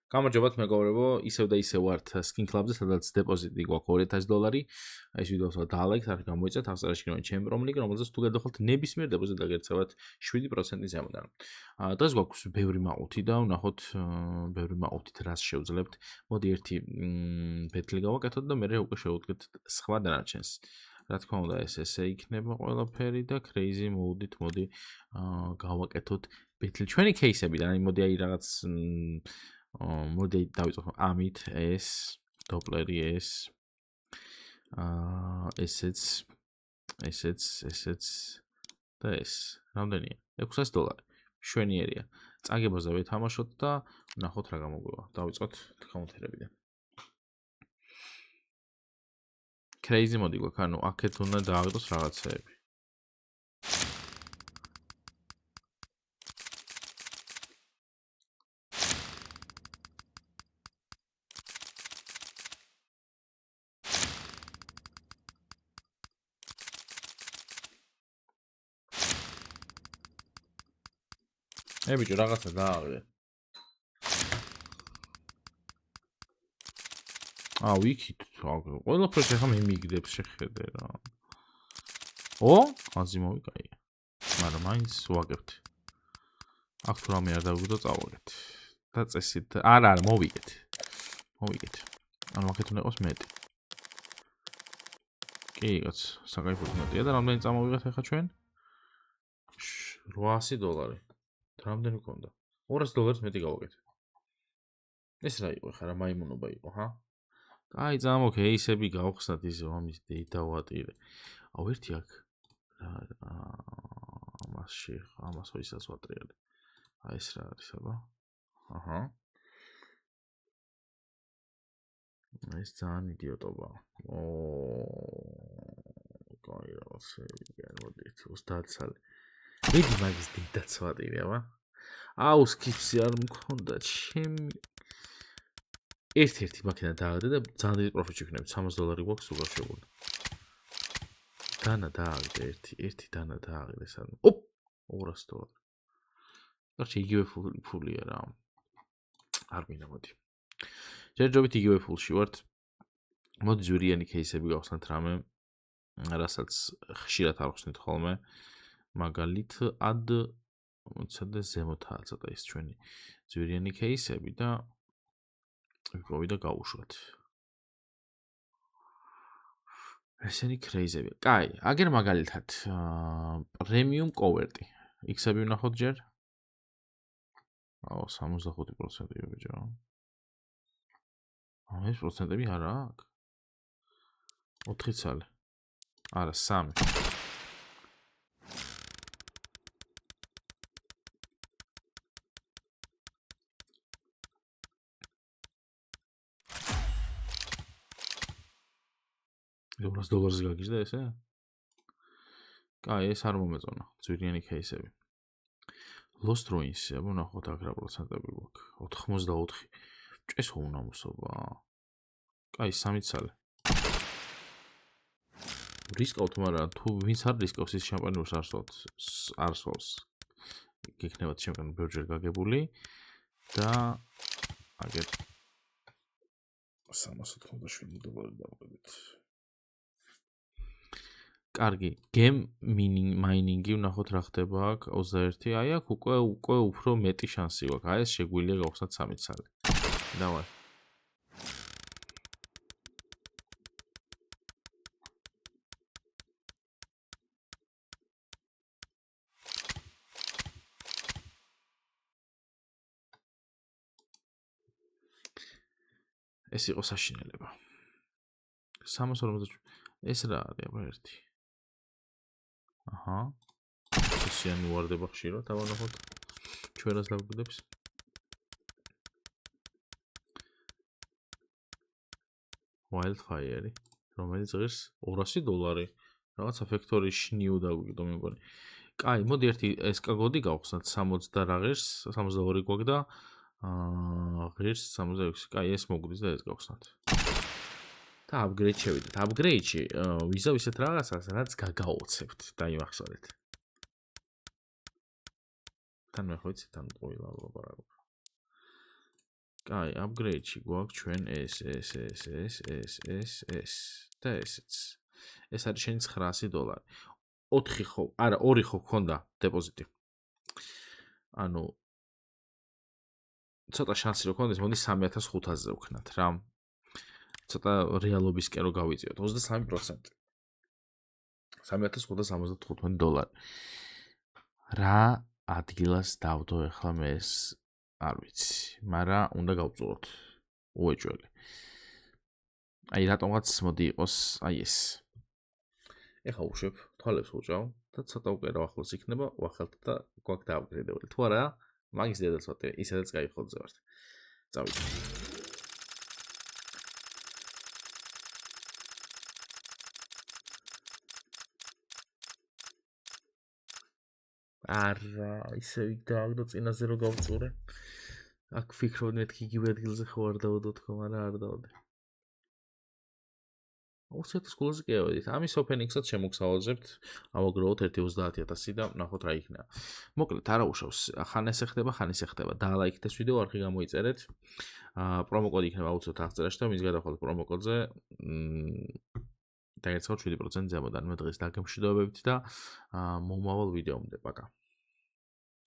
გამარჯობათ მეგობრებო, ისევ და ისევ ვართ Skin Club-ზე, სადაც დეპოზიტი გვაქვს $2000. Აი ეს ვიდეოს დალაიქთ, არ გამოიწევთ აღწერაში გინდა ჩემი პრომლინკი, რომელზეც თუ გადახვალთ ნებისმიერ დეპოზიტს დაგერწევათ 7%-ის ზემოდან. დღეს გვაქვს ბევრი მაყუთი და ვნახოთ ბევრი მაყუთით რას შევძლებთ. მოდი ერთი ბეთლი გავაკეთოთ და მე უკვე შევუდგეთ სხვა დანარჩენს. რა თქმა უნდა, ესე იქნება ყველაფერი და crazy mode-ით მოდი გავაკეთოთ ბეთლი. ჩვენი кейსებიდან, აი მოდი აი რაღაც მოდი დავიწყოთ ამით ეს დოპლერი ეს ესეც და ეს რამდენია $600 შვენიერია წაგებაზე ვეთამაშოთ და ვნახოთ რა გამოგვივა დავიწყოთ კაუნთერებიდან crazy mode გვაქვს ანუ აქეთ უნდა დაავიღოს რაღაცეები ბიჭო რაღაცა დააღვიღე. ვიქით, ყველაფერს ახლა მე მიგდებს შეხედე რა. აზი მოვიკაია. მაგრამ მაინც ვაგებთ. აქ თუ რამე არ დავიგდო წავაგეთ. და წესით არა მოვიგეთ. ანუ აქეთ უნდა იყოს მეტი. კი, კაც, საკაიფოდ მეტია და რამდენი წამოვიღეთ ახლა ჩვენ? $800. რამდენი გქონდა? $200 მეტი გავაკეთე. ეს რა იყო ხა რა მაიმუნობა იყო, ჰა? აი წამო кейსები გავხსნათ ისე ამის data ვატირე. ერთი აქ. ამას ხო ისაც ვატრიალე. ეს რა არის, აბა? აჰა. ეს ძალიან იდიოტობა. კაი რაღაცები გამოდით 30 წელი. მიდი მაგის data-ც ვატირე, აბა? სკიფსი არ მქონდა ჩემი ერთ-ერთი მაქინა დააგდე და ძალიან დიდი პროფიტი ვიქნებით $300 გვაქვს უგაშებული დანა დააგდე ერთი დანა დააგდე სანამ $200 კარჩი იგივე ფულია რა არ მინდა მოდი ჯერჯობით იგივე ფულში ვართ მოდი ზვირიანი кейსები გავხსნათ რამე რასაც ხშირად არ ხსნით ხოლმე მაგალითად მოცადე ზემოთაა ცოტა ის ჩვენი ზვირიანი кейსები და ვიპოვი და გავუშვათ. ესენი crazy-ები. კაი, აგერ მაგალითად პრემიუმ კოვერტი. X-ები ვნახოთ ჯერ. 65% ბიჭო. ეს პროცენტები არა აქვს. 4 წელი. არა, 3. $200 გაგიჟდა ესე? კაი, ეს არ მომეწონა. ძვირიანი кейსები. Lost Ruins-ი, აბა ნახოთ აქ რა პროცენტები გვაქვს. 84. ჭეს უნამოსობა. კაი, 3 წელი. რისკავთ, მაგრამ თუ ვინც არ რისკავს ის შამპანიურს არსვავს. გიქნებათ ჩემგან ბევრჯერ გაგებული და აგერ $387 დავყიდეთ. კარგი, game mining-ი ვნახოთ რა ხდება აქ 21. აი აქ უკვე უფრო მეტი შანსი გვაქვს. აი ეს შეგვიძლია გავხსნათ 3 წელი. დავай. ეს იყო საშინელება. 350 ეს რა არის აბა ერთი. აჰა. ესიანი ვარდება ხშირად, აბა ნახოთ. ჩვენას დაგვიგდებს. Wildfire-ი, რომელიც ღირს $200. რაღაცა factory შნიუ დაგვიგდო მეგონი. კაი, მოდი ერთი SK-გოდი გავხსნათ 60 და რა ღირს, 62 გვაქვს და ღირს 66. კაი, ეს მოგვდის და ეს გავხსნათ. და upgrade შევიდეთ. Upgrade-ში ვიზავ ისეთ რაღაცას, რაც გაგაოცებთ და იმახსოვრეთ. თან მე ხო იცით, თან ყოლა ლაპარაკობ. კაი, upgrade-ში გვაქვს ჩვენ ეს და ესეც. ეს არის შენი $900. 4 ხო, არა, 2 ხო გქონდა დეპოზიტი. ანუ ცოტა შანსი რო გქონდეს, მოდი 3500-ზე ვქნათ რა. ცოტა რეალობისკენ რო გავიწიოთ, 23%. $3575. რა ადგილას დავდო ახლა მე ეს არ ვიცი, მაგრამ უნდა გავწუოთ უეჭველი. აი რატომღაც მოდი იყოს აი ეს. ეხა უშვებ, თვალებს უჭავ და ცოტა უკვე რა ახლოს იქნება, ვახელთ და გვაქვს დააპგრეიდებული. თუ არა, მაგის დედას ვატე, ისედაც გაიხოძე ვართ. წავიდე. არა, ისე იქ დააგდო წინაზე რო გავწურე. აქ ფიქრობ მეთქი იგივე ადგილზე ხო არ დავდო თქო, მაგრამ არ დავდე. 20,000 გულზე კი ავედით. ამის ოფენიქსაც შემოგსავალზებთ, ავაგროვოთ 1,30,000 და ნახოთ რა იქნება. მოკლედ, არა უშავს. ხან ესე ხდება, ხან ისე ხდება. დაალაიქეთ ეს ვიდეო, არხი გამოიწერეთ. პრომოკოდი იქნება აუცილებლად აღწერაში და მის გადახვალ პრომოკოდზე დაერცხავთ 7% ზემოდან. მე დღეს დაგემშვიდობებით და მომავალ ვიდეომდე. პაკა.